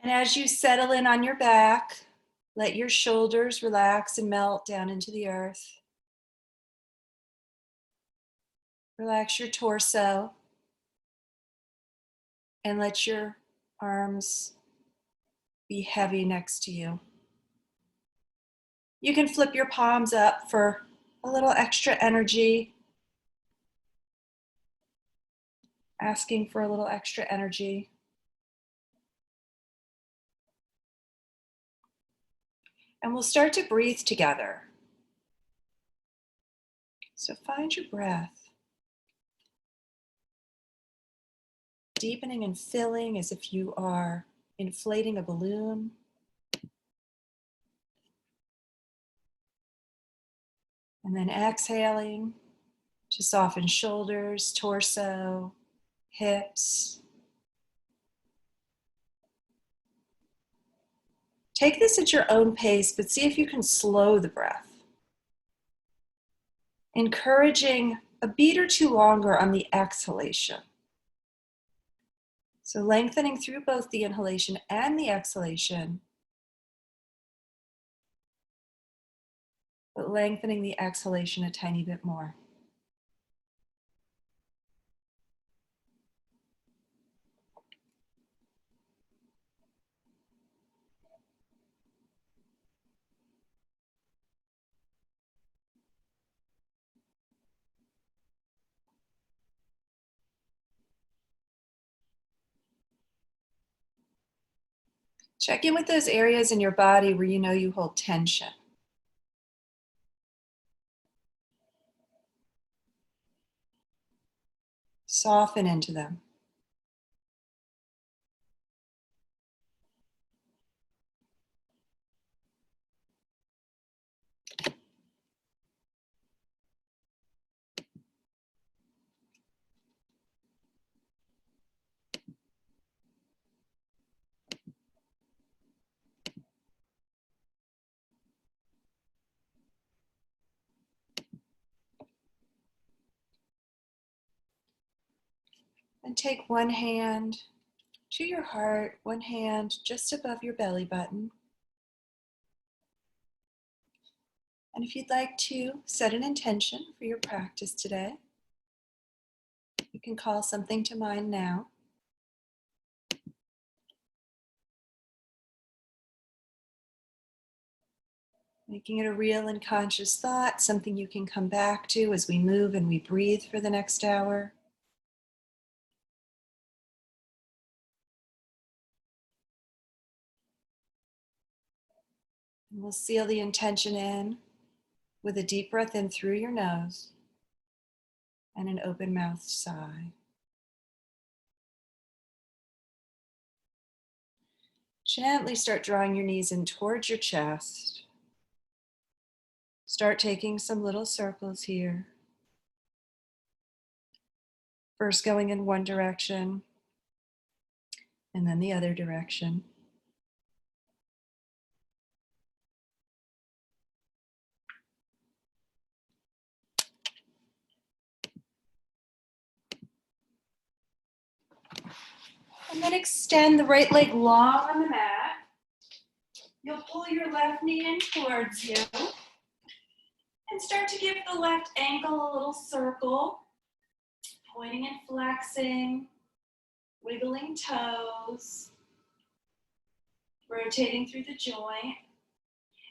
And as you settle in on your back, let your shoulders relax and melt down into the earth. Relax your torso and let your arms be heavy next to you. You can flip your palms up for a little extra energy, asking for a little extra energy. And we'll start to breathe together. So find your breath. Deepening and filling as if you are inflating a balloon. And then exhaling to soften shoulders, torso, hips. Take this at your own pace, but see if you can slow the breath. Encouraging a beat or two longer on the exhalation. So lengthening through both the inhalation and the exhalation, but lengthening the exhalation a tiny bit more. Check in with those areas in your body where you know you hold tension. Soften into them. And take one hand to your heart, one hand just above your belly button. And if you'd like to set an intention for your practice today, you can call something to mind now. Making it a real and conscious thought, something you can come back to as we move and we breathe for the next hour. And we'll seal the intention in with a deep breath in through your nose and an open-mouthed sigh. Gently start drawing your knees in towards your chest. Start taking some little circles here. First going in one direction and then the other direction. And then extend the right leg long on the mat. You'll pull your left knee in towards you and start to give the left ankle a little circle, pointing and flexing, wiggling toes, rotating through the joint.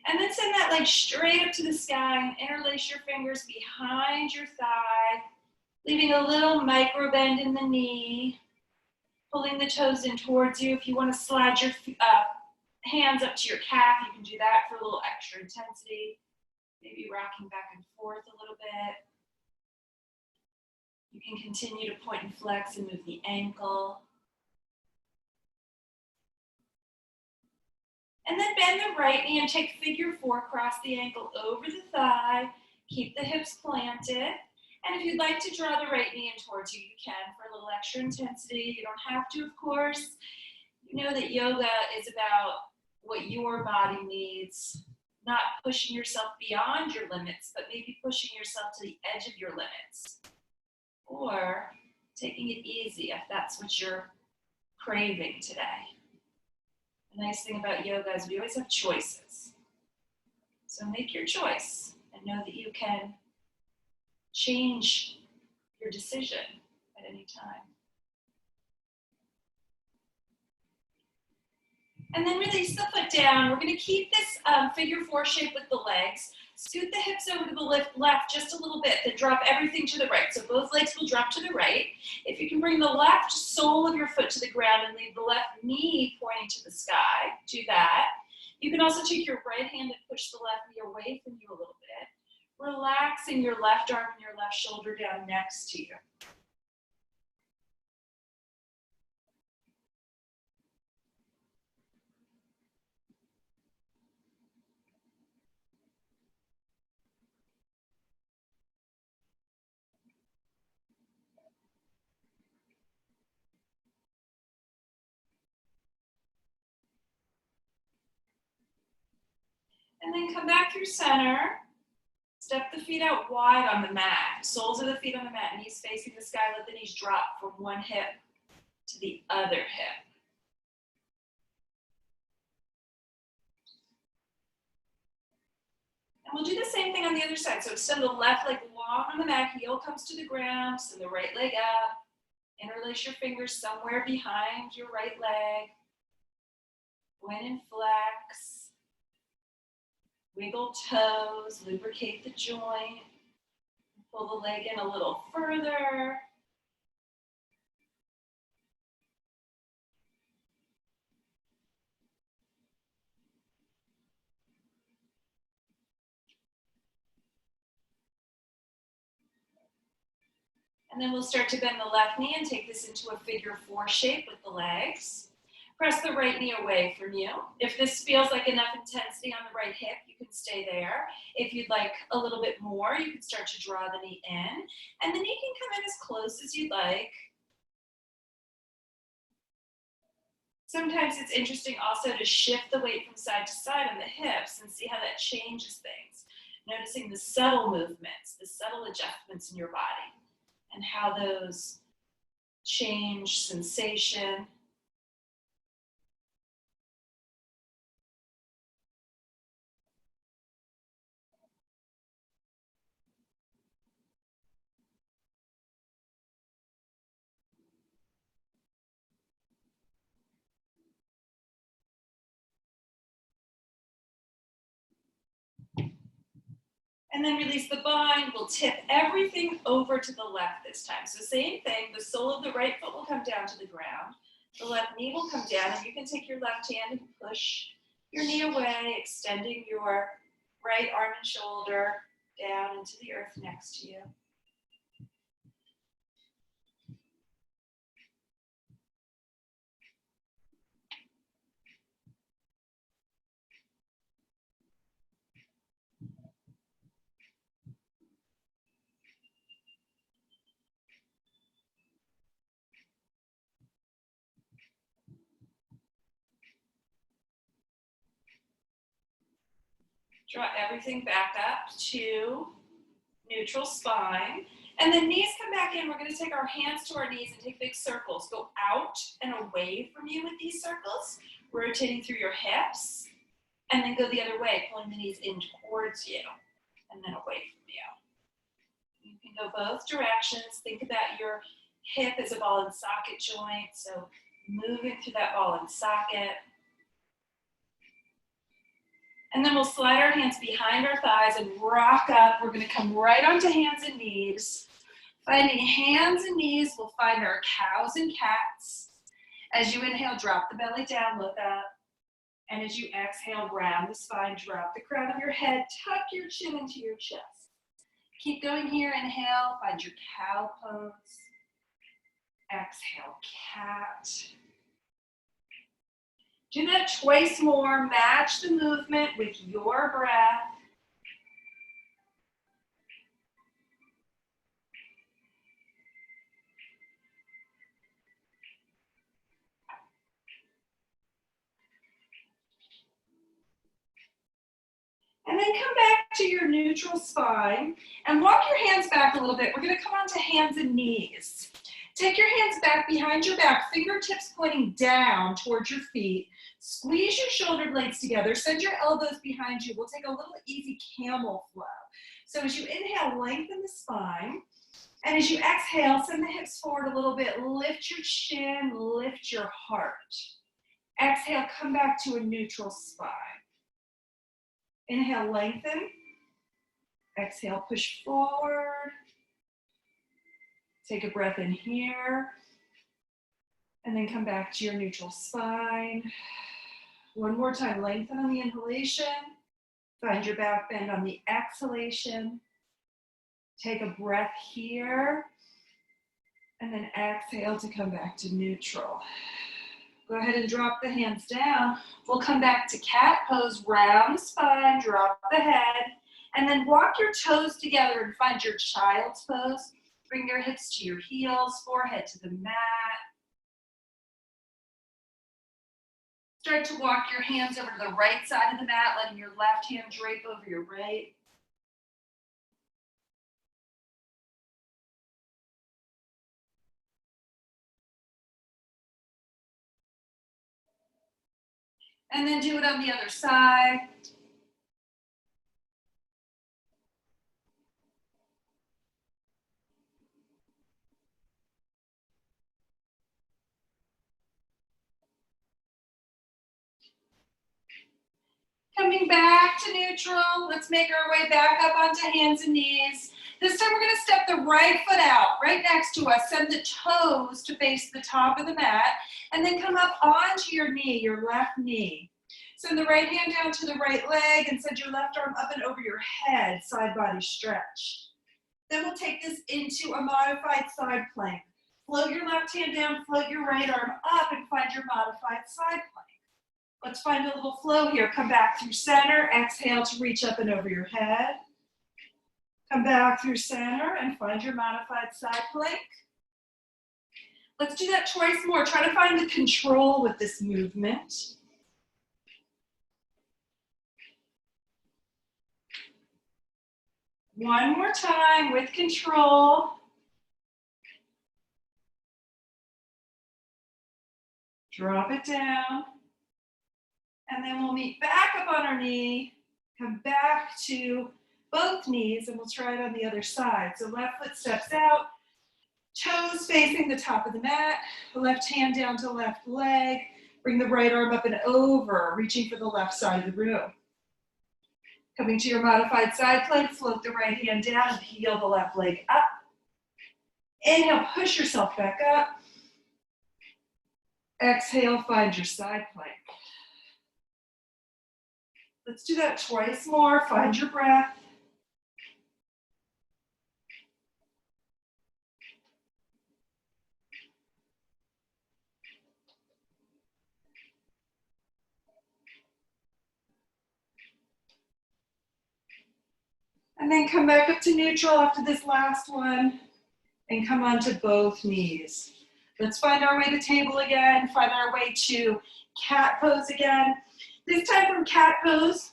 And then send that leg straight up to the sky and interlace your fingers behind your thigh, leaving a little micro bend in the knee, pulling the toes in towards you. If you want to slide your hands up to your calf, you can do that for a little extra intensity. Maybe rocking back and forth a little bit. You can continue to point and flex and move the ankle. And then bend the right knee and take figure 4, cross the ankle over the thigh, keep the hips planted. And if you'd like to draw the right knee in towards you, you can for a little extra intensity. You don't have to, of course. You know that yoga is about what your body needs, not pushing yourself beyond your limits, but maybe pushing yourself to the edge of your limits. Or taking it easy if that's what you're craving today. The nice thing about yoga is we always have choices. So make your choice and know that you can change your decision at any time. And then release the foot down. We're going to keep this figure 4 shape with the legs. Scoot the hips over to the left just a little bit, then drop everything to the right. So both legs will drop to the right. If you can bring the left sole of your foot to the ground and leave the left knee pointing to the sky, do that. You can also take your right hand and push the left knee away from you a little bit, relaxing your left arm and your left shoulder down next to you. And then come back through center. Step the feet out wide on the mat. Soles of the feet on the mat, knees facing the sky. Let the knees drop from one hip to the other hip. And we'll do the same thing on the other side. So extend the left leg long on the mat, heel comes to the ground, send the right leg up. Interlace your fingers somewhere behind your right leg. Go in and flex. Wiggle toes, lubricate the joint. Pull the leg in a little further. And then we'll start to bend the left knee and take this into a figure 4 shape with the legs. Press the right knee away from you. If this feels like enough intensity on the right hip, you can stay there. If you'd like a little bit more, you can start to draw the knee in. And the knee can come in as close as you'd like. Sometimes it's interesting also to shift the weight from side to side on the hips and see how that changes things. Noticing the subtle movements, the subtle adjustments in your body, and how those change sensation. And then release the bind. We'll tip everything over to the left this time. So same thing, the sole of the right foot will come down to the ground. The left knee will come down, and you can take your left hand and push your knee away, extending your right arm and shoulder down into the earth next to you. Draw everything back up to neutral spine. And then knees come back in. We're going to take our hands to our knees and take big circles. Go out and away from you with these circles, rotating through your hips. And then go the other way, pulling the knees in towards you and then away from you. You can go both directions. Think about your hip as a ball and socket joint. So moving through that ball and socket. And then we'll slide our hands behind our thighs and rock up. We're going to come right onto hands and knees. Finding hands and knees, we'll find our cows and cats. As you inhale, drop the belly down, look up. And as you exhale, round the spine, drop the crown of your head, tuck your chin into your chest. Keep going here. Inhale, find your cow pose. Exhale, cat. Do that twice more. Match the movement with your breath. And then come back to your neutral spine and walk your hands back a little bit. We're going to come onto hands and knees. Take your hands back behind your back, fingertips pointing down towards your feet. Squeeze your shoulder blades together. Send your elbows behind you. We'll take a little easy camel flow. So as you inhale, lengthen the spine. And as you exhale, send the hips forward a little bit. Lift your chin, lift your heart. Exhale, come back to a neutral spine. Inhale, lengthen. Exhale, push forward. Take a breath in here. And then come back to your neutral spine. One more time, lengthen on the inhalation. Find your back bend on the exhalation. Take a breath here. And then exhale to come back to neutral. Go ahead and drop the hands down. We'll come back to cat pose, round the spine, drop the head, and then walk your toes together and find your child's pose. Bring your hips to your heels, forehead to the mat. Start to walk your hands over to the right side of the mat, letting your left hand drape over your right. And then do it on the other side. Coming back to neutral. Let's make our way back up onto hands and knees. This time we're going to step the right foot out, right next to us. Send the toes to face the top of the mat, and then come up onto your knee, your left knee. Send the right hand down to the right leg, and send your left arm up and over your head, side body stretch. Then we'll take this into a modified side plank. Float your left hand down, float your right arm up, and find your modified side plank. Let's find a little flow here. Come back through center. Exhale to reach up and over your head. Come back through center and find your modified side plank. Let's do that twice more. Try to find the control with this movement. One more time with control. Drop it down. And then we'll meet back up on our knee. Come back to both knees, and we'll try it on the other side. So left foot steps out, toes facing the top of the mat, left hand down to left leg, bring the right arm up and over, reaching for the left side of the room. Coming to your modified side plank, float the right hand down and heel the left leg up. Inhale, push yourself back up. Exhale, find your side plank. Let's do that twice more. Find your breath. And then come back up to neutral after this last one and come onto both knees. Let's find our way to table again, find our way to cat pose again. This time from cat pose,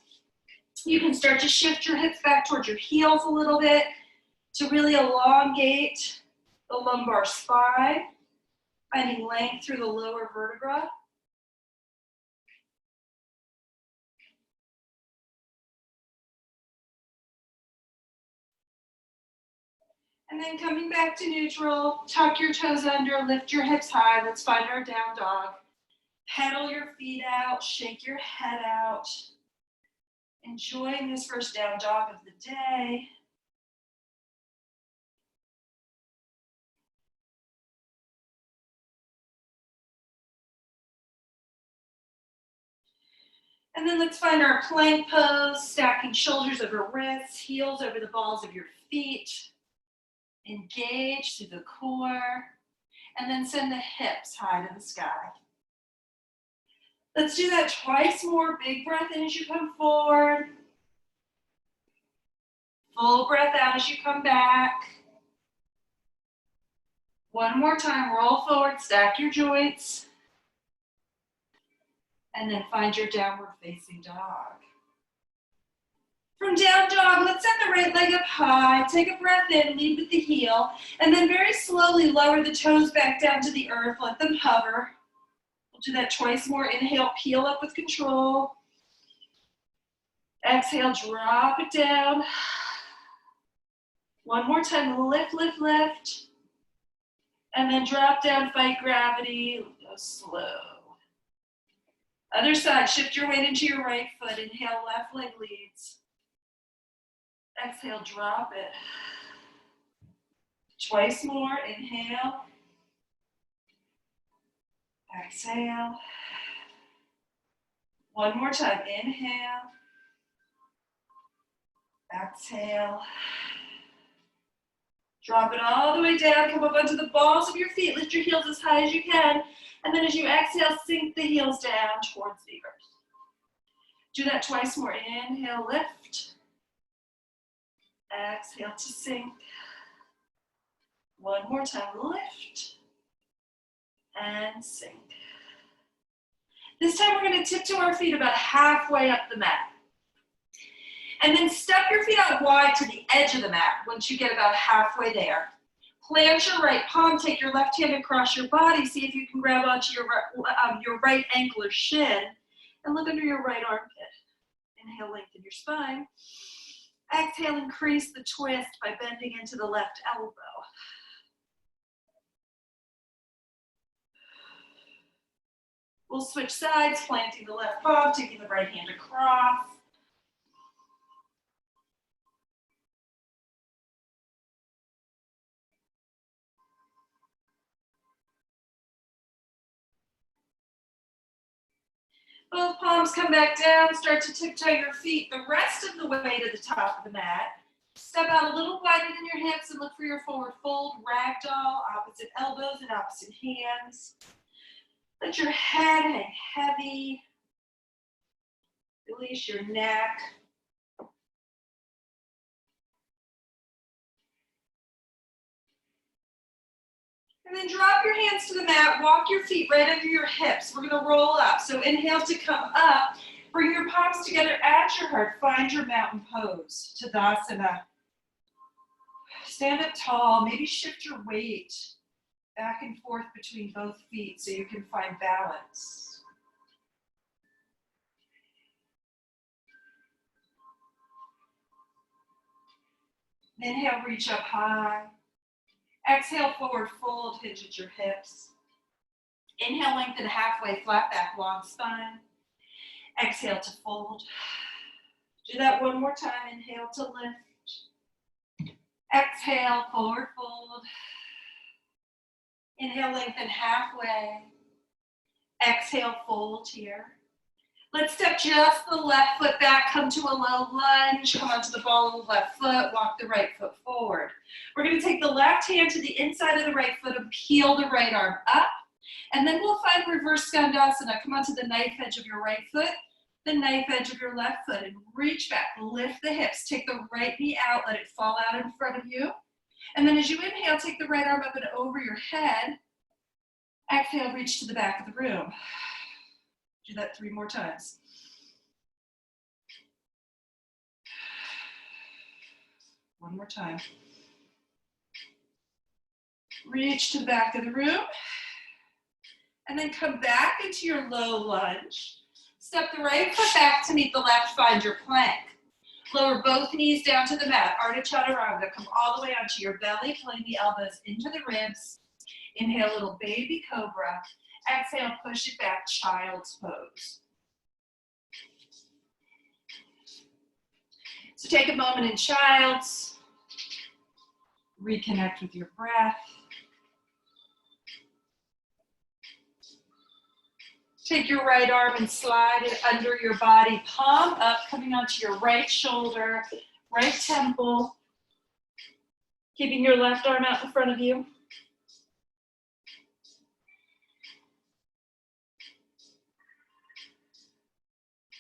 you can start to shift your hips back towards your heels a little bit to really elongate the lumbar spine, finding length through the lower vertebra. And then coming back to neutral, tuck your toes under, lift your hips high. Let's find our down dog. Pedal your feet out, shake your head out. Enjoying this first down dog of the day. And then let's find our plank pose, stacking shoulders over wrists, heels over the balls of your feet. Engage through the core, and then send the hips high to the sky. Let's do that twice more. Big breath in as you come forward. Full breath out as you come back. One more time, roll forward, stack your joints. And then find your downward facing dog. From down dog, let's set the right leg up high. Take a breath in, lead with the heel, and then very slowly lower the toes back down to the earth. Let them hover. We'll do that twice more. Inhale, peel up with control. Exhale, drop it down. One more time, lift, lift, lift. And then drop down, fight gravity, go slow. Other side, shift your weight into your right foot. Inhale, left leg leads. Exhale, drop it. Twice more, inhale. Exhale. One more time, inhale. Exhale. Drop it all the way down, come up onto the balls of your feet. Lift your heels as high as you can. And then as you exhale, sink the heels down towards the earth. Do that twice more. Inhale, lift. Exhale to sink. One more time, lift. And sink. This time we're going to tiptoe our feet about halfway up the mat. And then step your feet out wide to the edge of the mat once you get about halfway there. Plant your right palm, take your left hand across your body, see if you can grab onto your right ankle or shin, and look under your right armpit. Inhale, lengthen your spine. Exhale, increase the twist by bending into the left elbow. We'll switch sides, planting the left palm, taking the right hand across. Both palms come back down, start to tiptoe your feet the rest of the way to the top of the mat. Step out a little wider than your hips and look for your forward fold, ragdoll, opposite elbows and opposite hands. Let your head hang heavy. Release your neck. And then drop your hands to the mat, walk your feet right under your hips. We're gonna roll up. So inhale to come up, bring your palms together at your heart, find your mountain pose, Tadasana. Stand up tall, maybe shift your weight back and forth between both feet so you can find balance. Inhale, reach up high. Exhale, forward fold, hinge at your hips. Inhale, lengthen halfway, flat back, long spine. Exhale to fold. Do that one more time. Inhale to lift. Exhale, forward fold. Inhale, lengthen halfway. Exhale, fold here. Let's step just the left foot back, come to a low lunge, come onto the ball of the left foot, walk the right foot forward. We're going to take the left hand to the inside of the right foot and peel the right arm up. And then we'll find reverse skandasana. Come onto the knife edge of your right foot, the knife edge of your left foot, and reach back, lift the hips. Take the right knee out, let it fall out in front of you. And then as you inhale, take the right arm up and over your head. Exhale, reach to the back of the room. Do that 3 more times. One more time. Reach to the back of the room. And then come back into your low lunge. Step the right foot back to meet the left, find your plank. Lower both knees down to the mat, Ardha Chaturanga. Come all the way onto your belly, pulling the elbows into the ribs. Inhale, little baby cobra. Exhale, push it back, child's pose. So take a moment in child's. Reconnect with your breath. Take your right arm and slide it under your body, palm up, coming onto your right shoulder, right temple. Keeping your left arm out in front of you.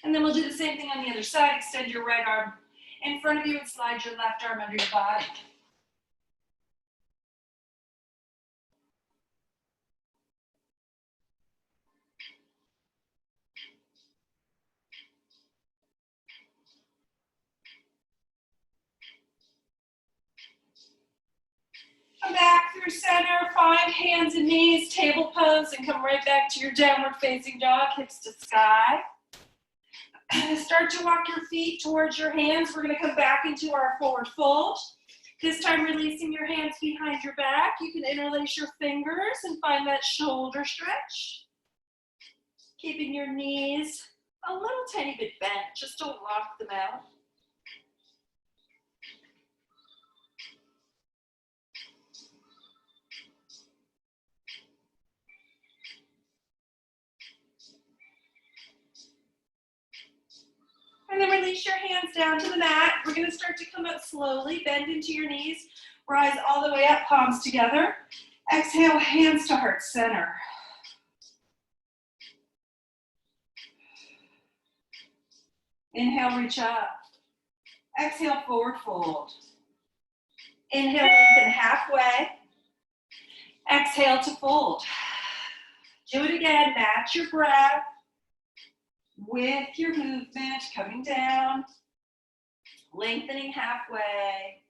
And then we'll do the same thing on the other side. Extend your right arm in front of you and slide your left arm under your body. Come back through center, find hands and knees, table pose, and come right back to your downward facing dog, hips to sky. Start to walk your feet towards your hands. We're going to come back into our forward fold. This time releasing your hands behind your back. You can interlace your fingers and find that shoulder stretch. Keeping your knees a little tiny bit bent, just don't lock them out. And then release your hands down to the mat. We're going to start to come up slowly, bend into your knees, rise all the way up, palms together. Exhale, hands to heart center. Inhale, reach up. Exhale, forward fold. Inhale, lengthen halfway. Exhale to fold. Do it again, match your breath with your movement, coming down, lengthening halfway,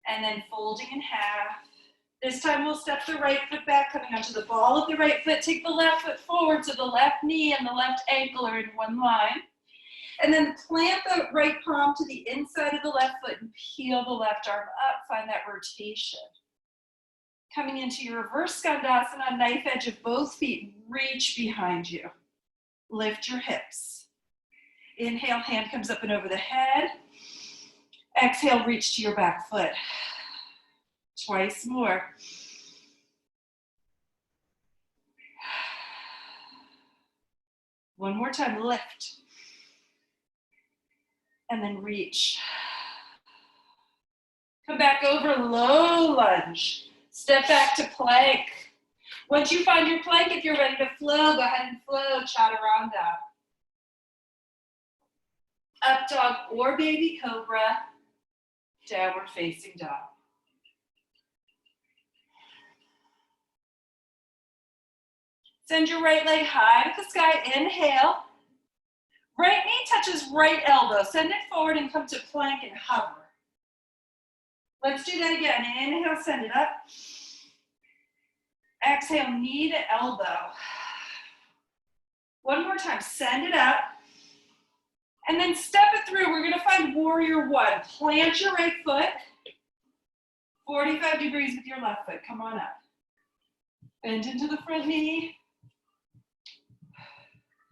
and then folding in half. This time we'll step the right foot back, coming onto the ball of the right foot. Take the left foot forward so the left knee and the left ankle are in one line. And then plant the right palm to the inside of the left foot and peel the left arm up. Find that rotation. Coming into your reverse skandasana, knife edge of both feet, reach behind you. Lift your hips. Inhale, hand comes up and over the head. Exhale, reach to your back foot. Twice more. One more time, lift. And then reach. Come back over, low lunge. Step back to plank. Once you find your plank, if you're ready to flow, go ahead and flow, chaturanga. Up dog or baby cobra, downward facing dog. Send your right leg high to the sky, inhale. Right knee touches right elbow. Send it forward and come to plank and hover. Let's do that again. Inhale, send it up. Exhale, knee to elbow. One more time, send it up. And then step it through. We're gonna find warrior one. Plant your right foot, 45 degrees with your left foot. Come on up. Bend into the front knee.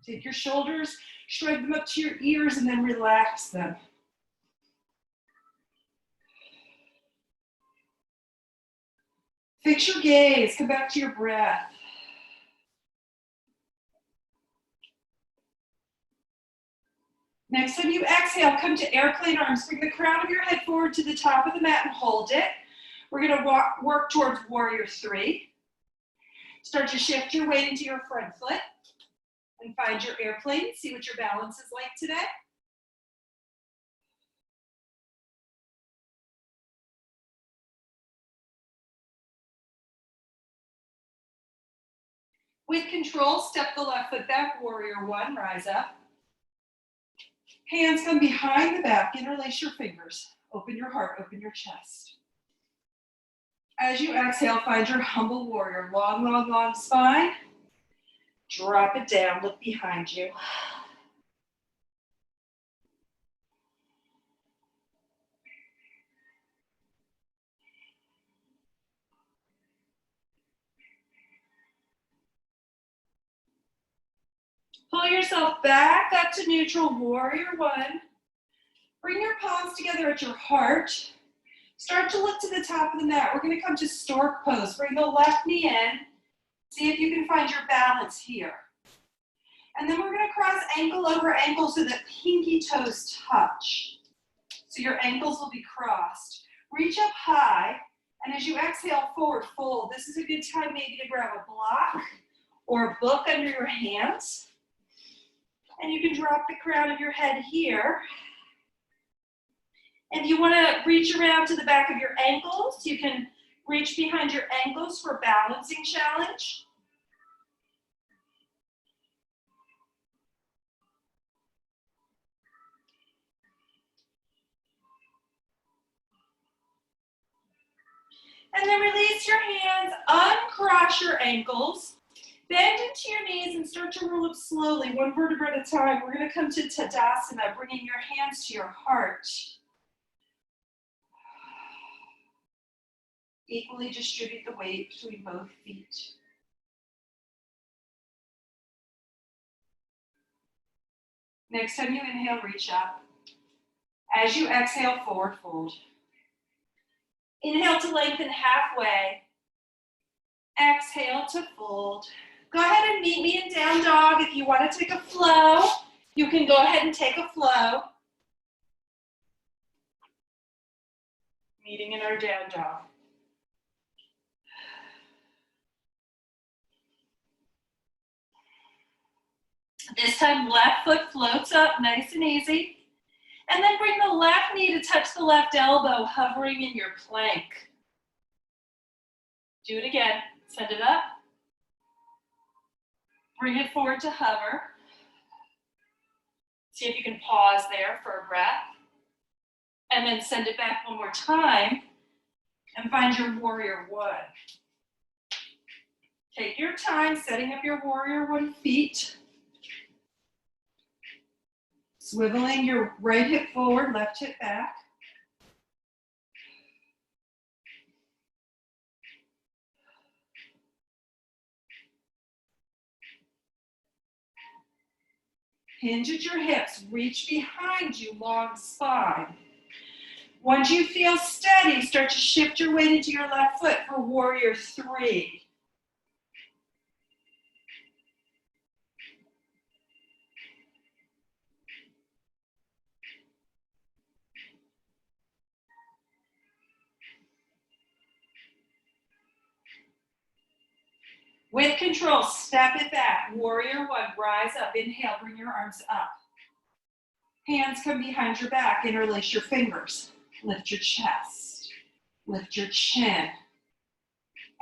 Take your shoulders, shrug them up to your ears, and then relax them. Fix your gaze, come back to your breath. Next time you exhale, come to airplane arms. Bring the crown of your head forward to the top of the mat and hold it. We're gonna work towards warrior three. Start to shift your weight into your front foot and find your airplane. See what your balance is like today. With control, step the left foot back, warrior one, rise up. Hands come behind the back, interlace your fingers. Open your heart, open your chest. As you exhale, find your humble warrior. Long, long, long spine. Drop it down, look behind you. Pull yourself back up to neutral, warrior one. Bring your palms together at your heart. Start to look to the top of the mat. We're gonna come to stork pose. Bring the left knee in. See if you can find your balance here. And then we're gonna cross ankle over ankle so that pinky toes touch. So your ankles will be crossed. Reach up high, and as you exhale, forward fold. This is a good time maybe to grab a block or a book under your hands. And you can drop the crown of your head here. If you want to reach around to the back of your ankles, you can reach behind your ankles for balancing challenge. And then release your hands, uncross your ankles, bend into your knees and start to roll up slowly, one vertebra at a time. We're gonna come to Tadasana, bringing your hands to your heart. Equally distribute the weight between both feet. Next time you inhale, reach up. As you exhale, forward fold. Inhale to lengthen halfway. Exhale to fold. Go ahead and meet me in down dog. If you want to take a flow, you can go ahead and take a flow. Meeting in our down dog. This time, left foot floats up, nice and easy. And then bring the left knee to touch the left elbow, hovering in your plank. Do it again. Send it up. Bring it forward to hover. See if you can pause there for a breath. And then send it back one more time and find your warrior one. Take your time setting up your warrior one feet. Swiveling your right hip forward, left hip back. Hinge at your hips, reach behind you, long spine. Once you feel steady, start to shift your weight into your left foot for warrior three. With control, step it back. Warrior one, rise up. Inhale, bring your arms up. Hands come behind your back. Interlace your fingers. Lift your chest. Lift your chin.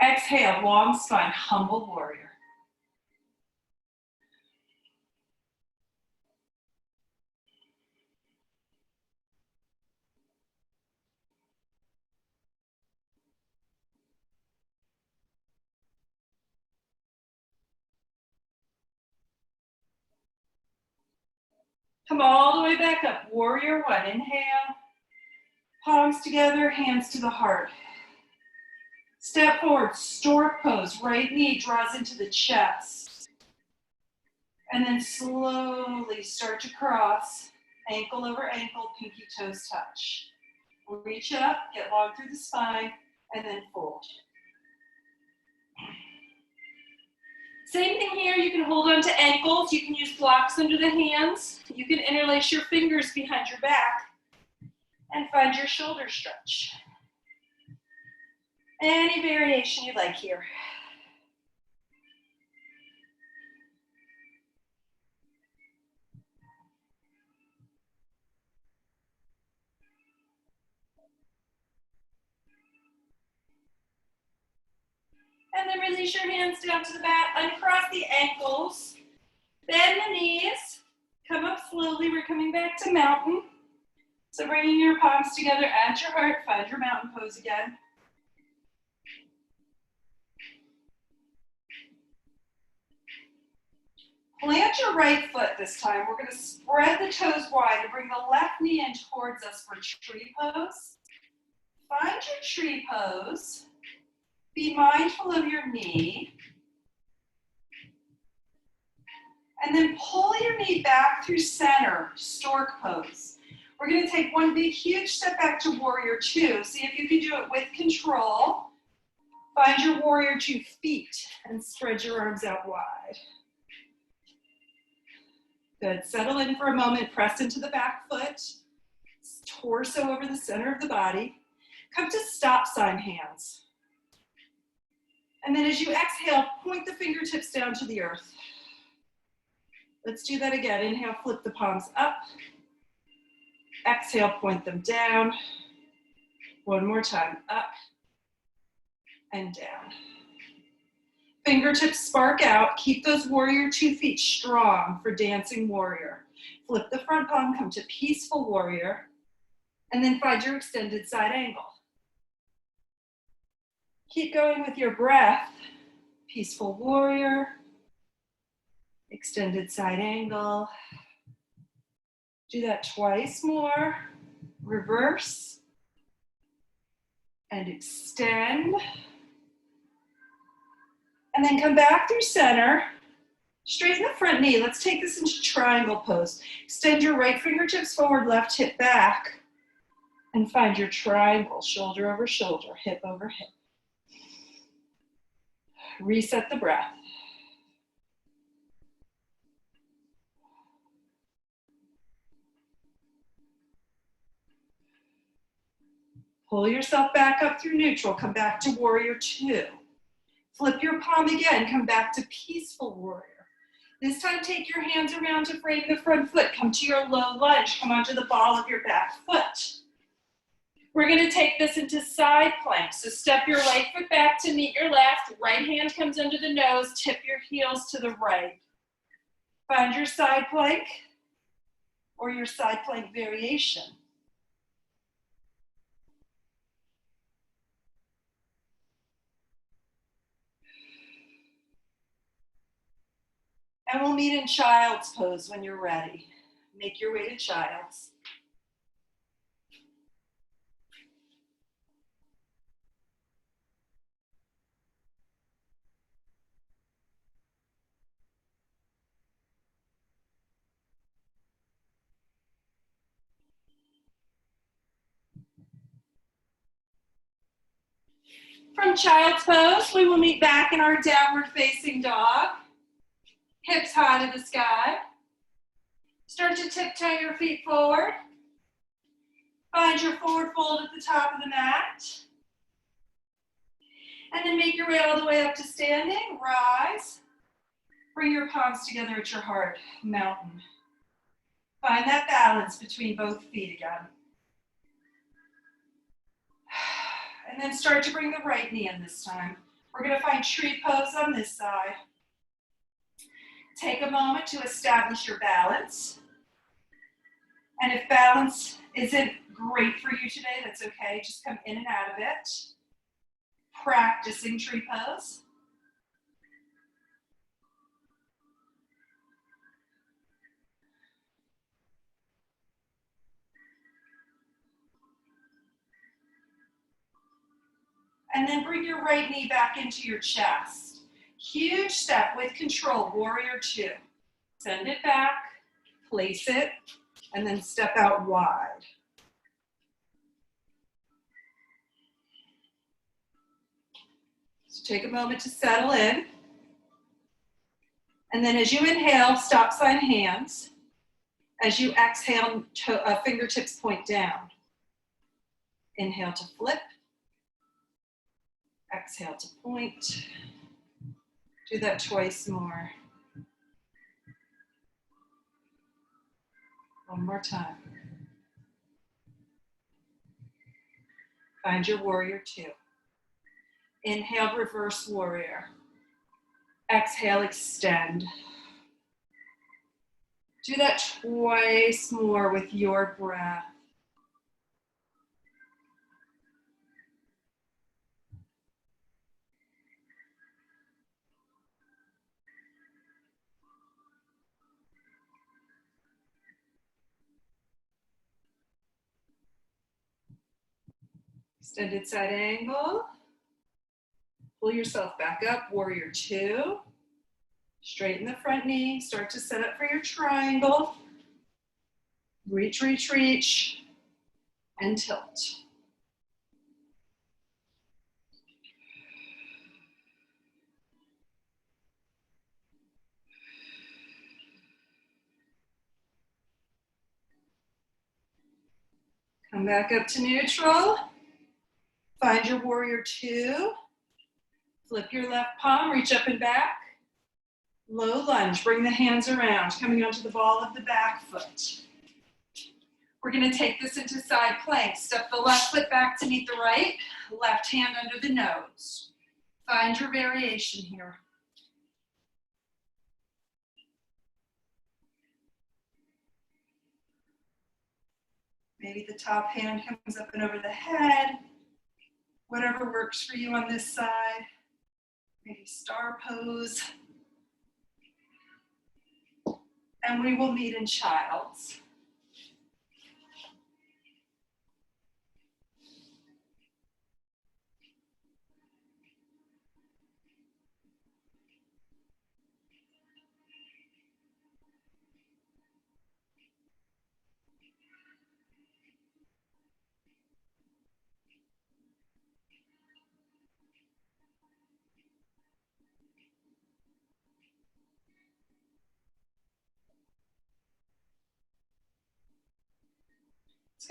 Exhale, long spine, humble warrior. Come all the way back up. Warrior one, inhale. Palms together, hands to the heart. Step forward, stork pose. Right knee draws into the chest. And then slowly start to cross, ankle over ankle, pinky toes touch. Reach up, get long through the spine, and then fold. Same thing here, you can hold on to ankles, you can use blocks under the hands, you can interlace your fingers behind your back, and find your shoulder stretch. Any variation you like here. And then release your hands down to the mat, uncross the ankles, bend the knees, come up slowly, we're coming back to mountain. So bringing your palms together at your heart, find your mountain pose again. Plant your right foot this time. We're going to spread the toes wide to bring the left knee in towards us for tree pose. Find your tree pose. Be mindful of your knee. And then pull your knee back through center, stork pose. We're going to take one big, huge step back to warrior two. See if you can do it with control. Find your warrior two feet and spread your arms out wide. Good. Settle in for a moment. Press into the back foot. Torso over the center of the body. Come to stop sign hands. And then as you exhale, point the fingertips down to the earth. Let's do that again. Inhale, flip the palms up. Exhale, point them down. One more time, up and down. Fingertips spark out. Keep those warrior two feet strong for dancing warrior. Flip the front palm, come to peaceful warrior, and then find your extended side angle. Keep going with your breath. Peaceful warrior. Extended side angle. Do that twice more. Reverse. And extend. And then come back through center. Straighten the front knee. Let's take this into triangle pose. Extend your right fingertips forward, left hip back. And find your triangle, shoulder over shoulder, hip over hip. Reset the breath. Pull yourself back up through neutral. Come back to warrior two. Flip your palm again. Come back to peaceful warrior. This time, take your hands around to frame the front foot. Come to your low lunge. Come onto the ball of your back foot. We're going to take this into side plank. So step your right foot back to meet your left. Right hand comes under the nose. Tip your heels to the right. Find your side plank or your side plank variation. And we'll meet in child's pose when you're ready. Make your way to child's. From child's pose, we will meet back in our downward facing dog. Hips high to the sky. Start to tiptoe your feet forward. Find your forward fold at the top of the mat. And then make your way all the way up to standing. Rise. Bring your palms together at your heart. Mountain. Find that balance between both feet again. And then start to bring the right knee in this time. We're going to find tree pose on this side. Take a moment to establish your balance. And if balance isn't great for you today, that's okay. Just come in and out of it. Practicing tree pose. And then bring your right knee back into your chest. Huge step with control, warrior two. Send it back, place it, and then step out wide. So take a moment to settle in. And then as you inhale, stop sign hands. As you exhale, fingertips point down. Inhale to flip. Exhale to point. Do that twice more. One more time. Find your warrior two. Inhale, reverse warrior. Exhale, extend. Do that twice more with your breath. Extended side angle. Pull yourself back up, warrior two. Straighten the front knee, start to set up for your triangle. Reach, reach, reach, and tilt. Come back up to neutral. Find your warrior two. Flip your left palm, reach up and back. Low lunge, bring the hands around, coming onto the ball of the back foot. We're going to take this into side plank. Step the left foot back to meet the right, left hand under the nose. Find your variation here. Maybe the top hand comes up and over the head. Whatever works for you on this side. Maybe star pose. And we will meet in child's.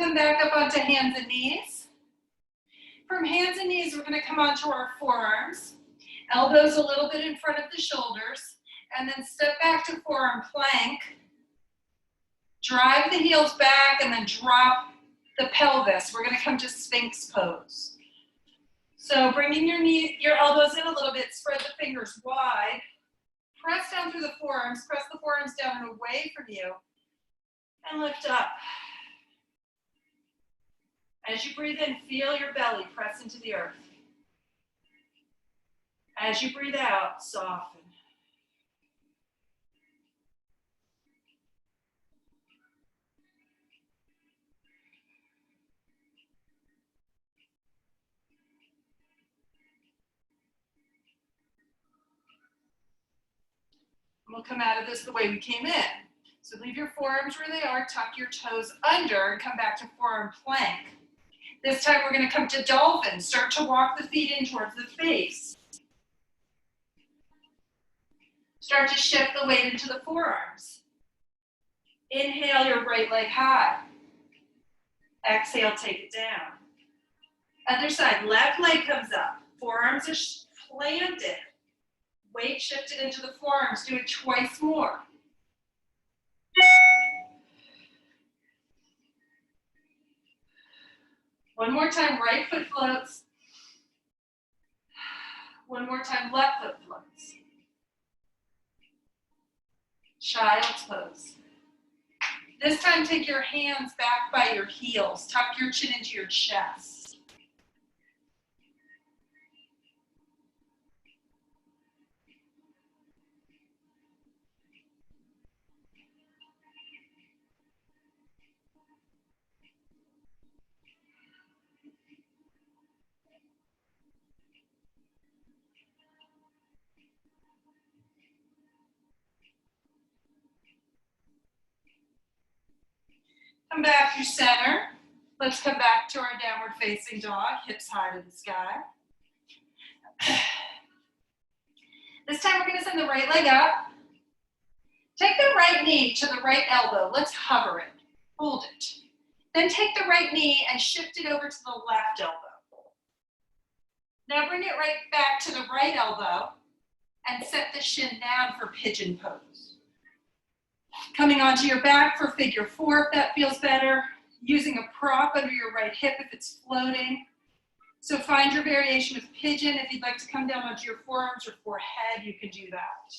Let's come back up onto hands and knees. From hands and knees, we're going to come onto our forearms. Elbows a little bit in front of the shoulders. And then step back to forearm plank. Drive the heels back and then drop the pelvis. We're going to come to Sphinx pose. So bringing your elbows in a little bit, spread the fingers wide. Press down through the forearms. Press the forearms down and away from you. And lift up. As you breathe in, feel your belly press into the earth. As you breathe out, soften. And we'll come out of this the way we came in. So leave your forearms where they are, tuck your toes under, and come back to forearm plank. This time we're going to come to dolphin. Start to walk the feet in towards the face. Start to shift the weight into the forearms. Inhale your right leg high. Exhale, take it down. Other side, left leg comes up. Forearms are planted. Weight shifted into the forearms. Do it twice more. One more time, right foot floats. One more time, left foot floats. Child's pose. This time, take your hands back by your heels. Tuck your chin into your chest. Come back to center. Let's come back to our downward facing dog, hips high to the sky. This time we're going to send the right leg up. Take the right knee to the right elbow. Let's hover it. Hold it. Then take the right knee and shift it over to the left elbow. Now bring it right back to the right elbow and set the shin down for pigeon pose. Coming onto your back for figure four if that feels better. Using a prop under your right hip if it's floating. So find your variation with pigeon. If you'd like to come down onto your forearms or forehead, you can do that.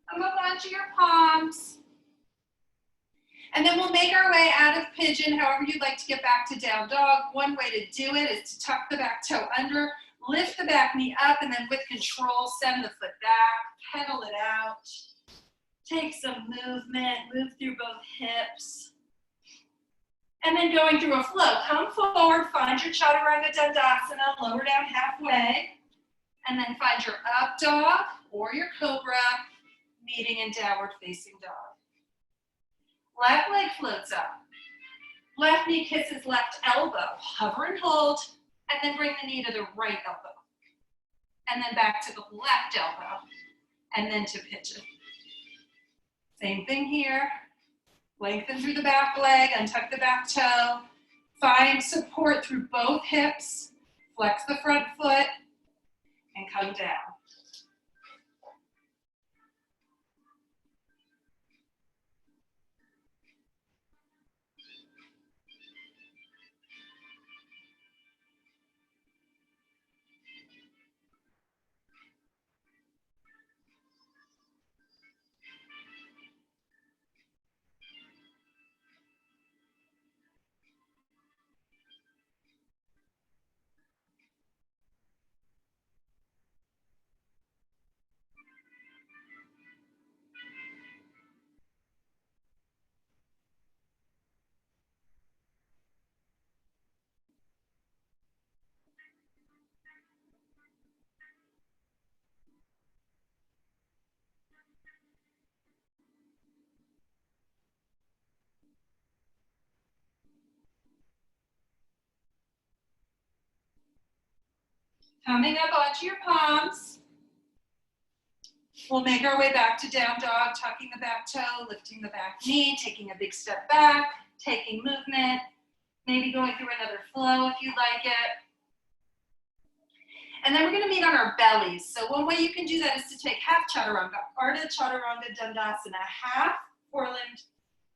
Come up onto your palms. And then we'll make our way out of pigeon, however you'd like to get back to down dog. One way to do it is to tuck the back toe under, lift the back knee up, and then with control, send the foot back, pedal it out. Take some movement, move through both hips. And then going through a flow. Come forward, find your Chaturanga Dandasana, lower down halfway. And then find your up dog or your cobra, meeting in downward facing dog. Left leg floats up. Left knee kisses left elbow. Hover and hold, and then bring the knee to the right elbow. And then back to the left elbow, and then to pigeon. Same thing here. Lengthen through the back leg, untuck the back toe. Find support through both hips. Flex the front foot, and come down. Coming up onto your palms. We'll make our way back to down dog, tucking the back toe, lifting the back knee, taking a big step back, taking movement, maybe going through another flow if you like it. And then we're gonna meet on our bellies. So one way you can do that is to take half chaturanga, Ardha Chaturanga Dandasana, half four-limbed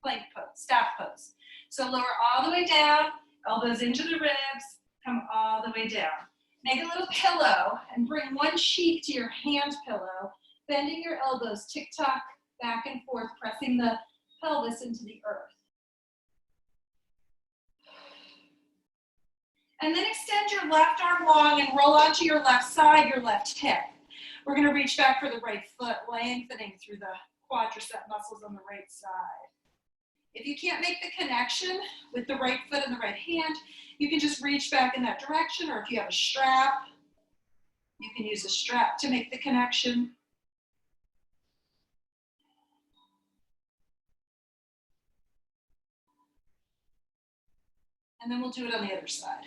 plank pose, staff pose. So lower all the way down, elbows into the ribs, come all the way down. Make a little pillow and bring one cheek to your hand pillow, bending your elbows, tick-tock, back and forth, pressing the pelvis into the earth. And then extend your left arm long and roll onto your left side, your left hip. We're gonna reach back for the right foot, lengthening through the quadricep muscles on the right side. If you can't make the connection with the right foot and the right hand, you can just reach back in that direction, or if you have a strap, you can use a strap to make the connection. And then we'll do it on the other side.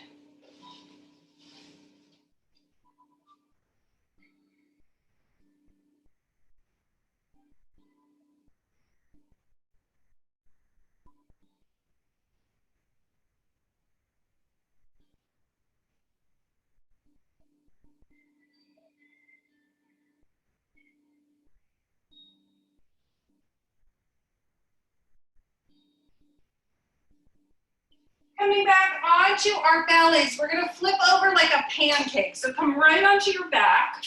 Coming back onto our bellies, we're gonna flip over like a pancake. So come right onto your back.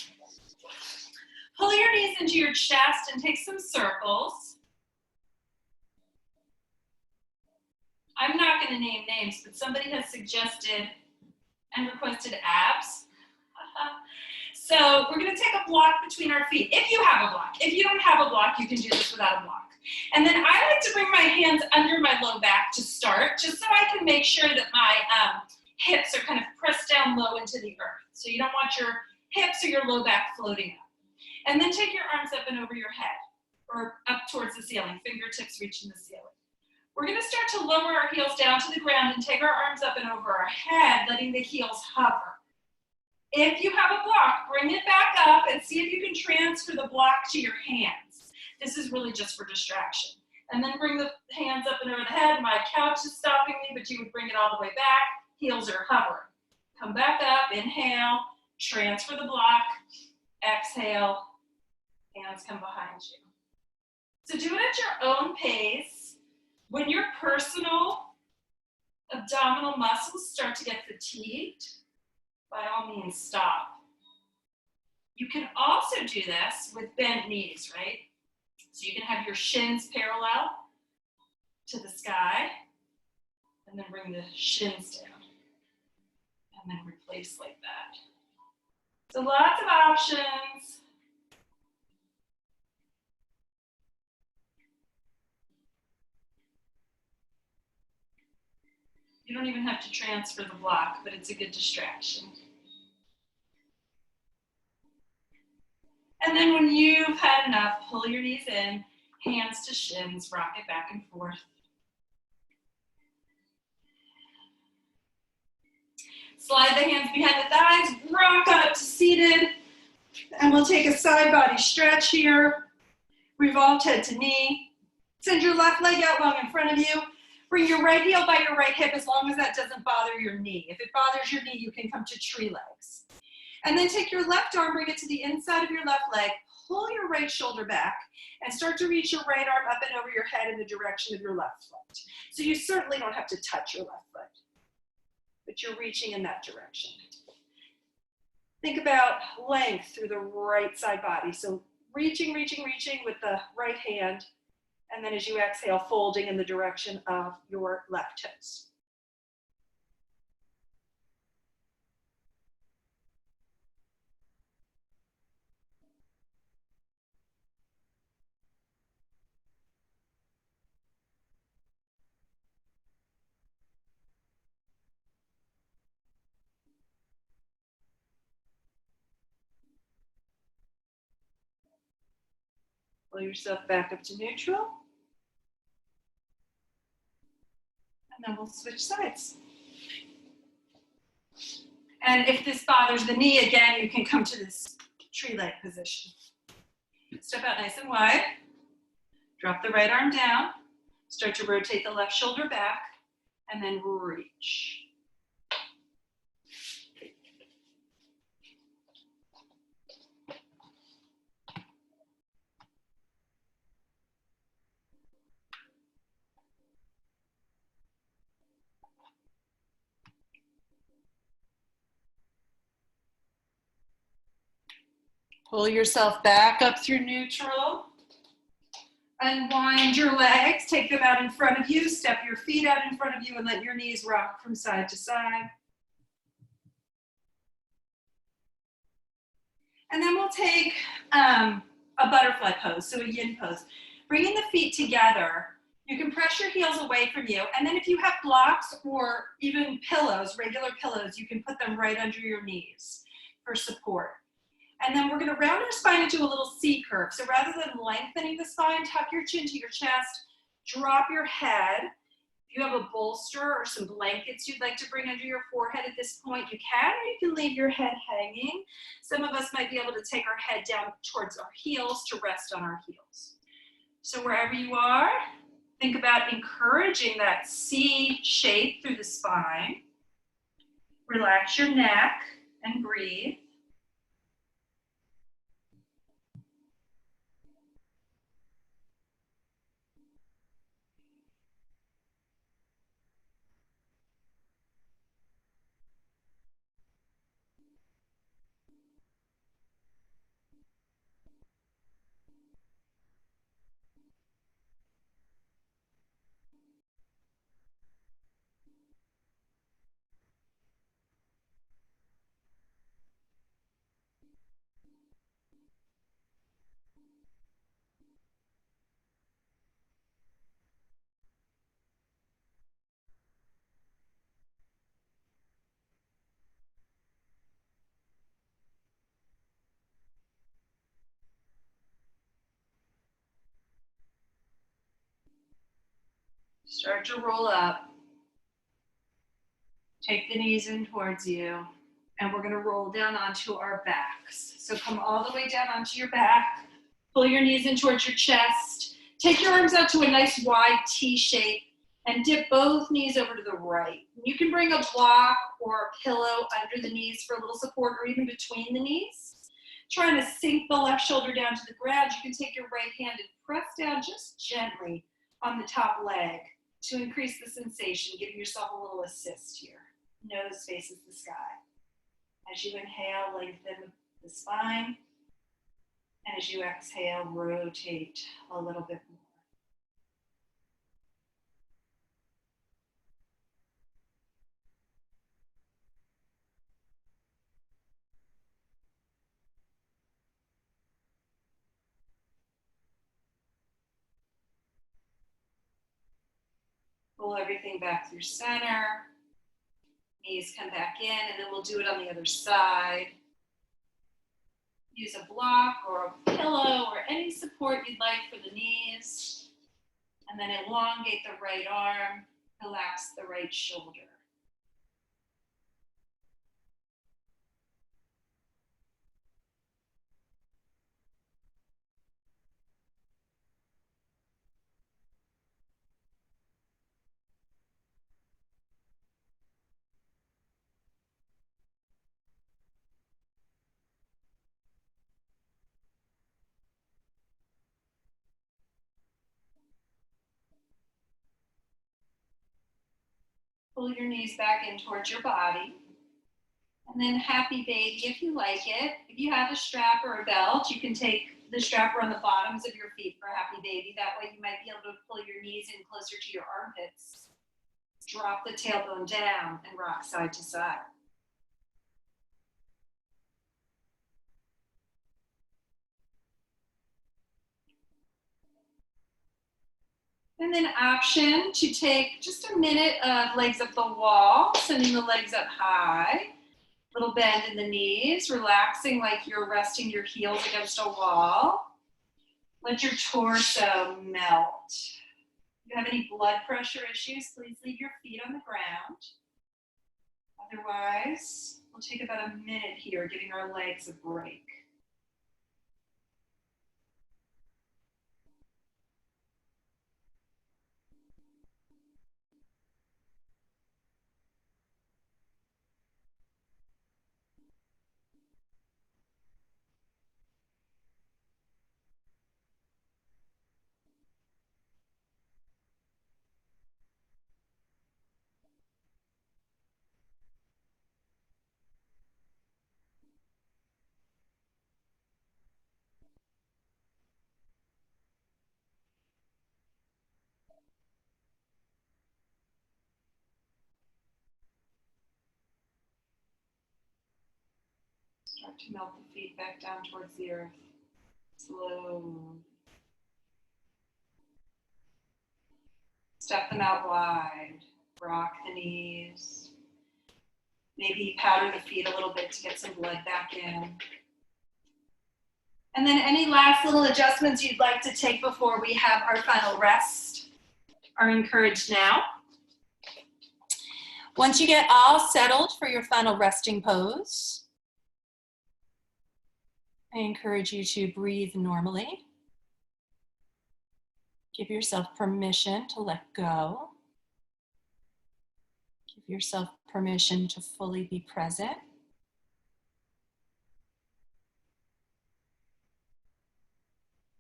Pull your knees into your chest and take some circles. I'm not gonna name names, but somebody has suggested and requested abs. So we're gonna take a block between our feet, if you have a block. If you don't have a block, you can do this without a block. And then I like to bring my hands under my low back to start, just so I can make sure that my hips are kind of pressed down low into the earth. So you don't want your hips or your low back floating up. And then take your arms up and over your head, or up towards the ceiling, fingertips reaching the ceiling. We're gonna start to lower our heels down to the ground and take our arms up and over our head, letting the heels hover. If you have a block, bring it back up and see if you can transfer the block to your hands. This is really just for distraction. And then bring the hands up and over the head. My couch is stopping me, but you would bring it all the way back. Heels are hovering. Come back up, inhale, transfer the block, exhale, hands come behind you. So do it at your own pace. When your personal abdominal muscles start to get fatigued, by all means stop. You can also do this with bent knees, right? So you can have your shins parallel to the sky, and then bring the shins down, and then replace like that. So lots of options. You don't even have to transfer the block, but it's a good distraction. And then when you've had enough, pull your knees in, hands to shins, rock it back and forth. Slide the hands behind the thighs, rock on up to seated, and we'll take a side body stretch here. Revolve head to knee. Send your left leg out long in front of you. Bring your right heel by your right hip as long as that doesn't bother your knee. If it bothers your knee, you can come to tree legs. And then take your left arm, bring it to the inside of your left leg, pull your right shoulder back, and start to reach your right arm up and over your head in the direction of your left foot. So you certainly don't have to touch your left foot, but you're reaching in that direction. Think about length through the right side body. So reaching with the right hand, and then as you exhale, folding in the direction of your left toes. Pull yourself back up to neutral. And then we'll switch sides. And if this bothers the knee, again, you can come to this tree leg position. Step out nice and wide. Drop the right arm down. Start to rotate the left shoulder back, and then reach. Pull yourself back up through neutral. Unwind your legs, take them out in front of you, step your feet out in front of you, and let your knees rock from side to side. And then we'll take a butterfly pose, so a yin pose. Bringing the feet together, you can press your heels away from you, and then if you have blocks or even pillows, regular pillows, you can put them right under your knees for support. And then we're going to round our spine into a little C curve. So rather than lengthening the spine, tuck your chin to your chest, drop your head. If you have a bolster or some blankets you'd like to bring under your forehead at this point, you can, or you can leave your head hanging. Some of us might be able to take our head down towards our heels to rest on our heels. So wherever you are, think about encouraging that C shape through the spine. Relax your neck and breathe. Start to roll up. Take the knees in towards you, and we're going to roll down onto our backs. So come all the way down onto your back. Pull your knees in towards your chest. Take your arms out to a nice wide T shape and dip both knees over to the right. You can bring a block or a pillow under the knees for a little support, or even between the knees. Trying to sink the left shoulder down to the ground, you can take your right hand and press down just gently on the top leg to increase the sensation, giving yourself a little assist here. Nose faces the sky. As you inhale, lengthen the spine. And as you exhale, rotate a little bit more. Pull everything back through center. Knees come back in, and then we'll do it on the other side. Use a block or a pillow or any support you'd like for the knees. And then elongate the right arm, relax the right shoulder. Pull your knees back in towards your body. And then happy baby if you like it. If you have a strap or a belt, you can take the strap around the bottoms of your feet for happy baby. That way you might be able to pull your knees in closer to your armpits. Drop the tailbone down and rock side to side. And then option to take just a minute of legs up the wall, sending the legs up high. Little bend in the knees, relaxing like you're resting your heels against a wall. Let your torso melt. If you have any blood pressure issues, please leave your feet on the ground. Otherwise, we'll take about a minute here, giving our legs a break. Start to melt the feet back down towards the earth. Slow. Step them out wide. Rock the knees. Maybe powder the feet a little bit to get some blood back in. And then any last little adjustments you'd like to take before we have our final rest are encouraged now. Once you get all settled for your final resting pose, I encourage you to breathe normally. Give yourself permission to let go. Give yourself permission to fully be present.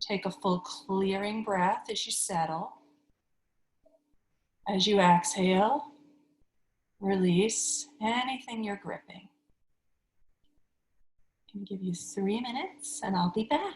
Take a full clearing breath as you settle. As you exhale, release anything you're gripping. I'm going to give you 3 minutes and I'll be back.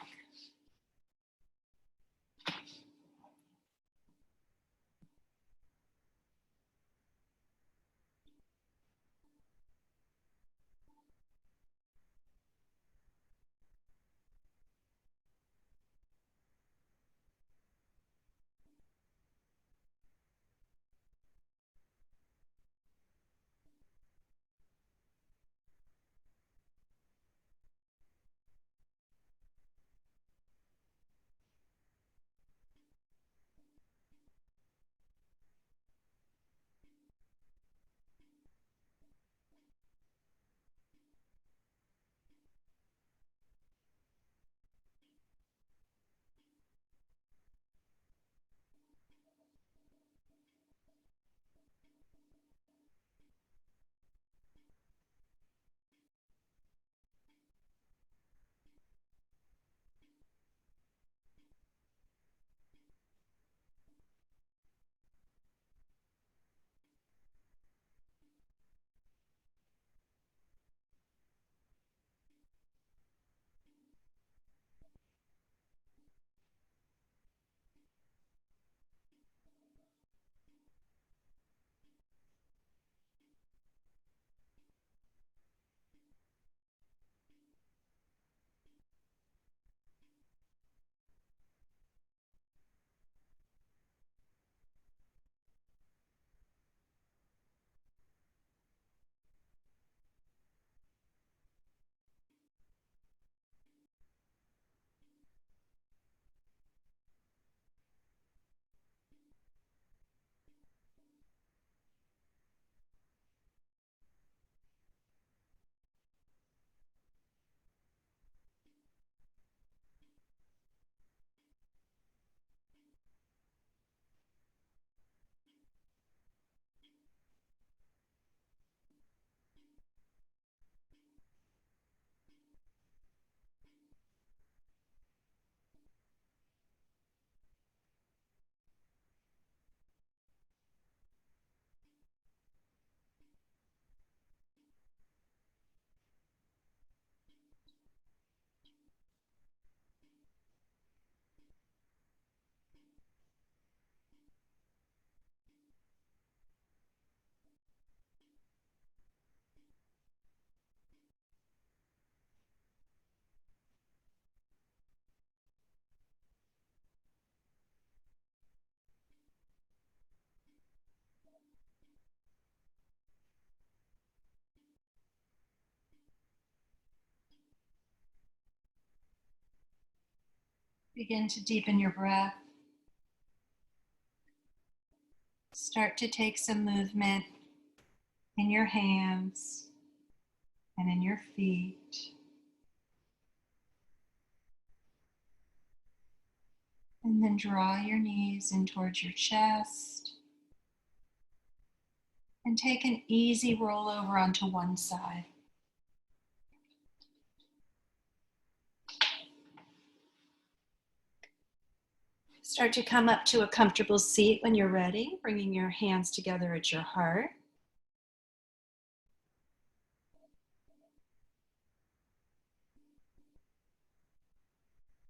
Begin to deepen your breath. Start to take some movement in your hands and in your feet. And then draw your knees in towards your chest. And take an easy roll over onto one side. Start to come up to a comfortable seat when you're ready, bringing your hands together at your heart.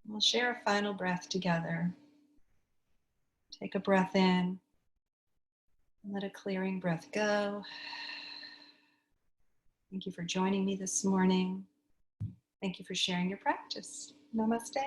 We'll share a final breath together. Take a breath in, and let a clearing breath go. Thank you for joining me this morning. Thank you for sharing your practice. Namaste.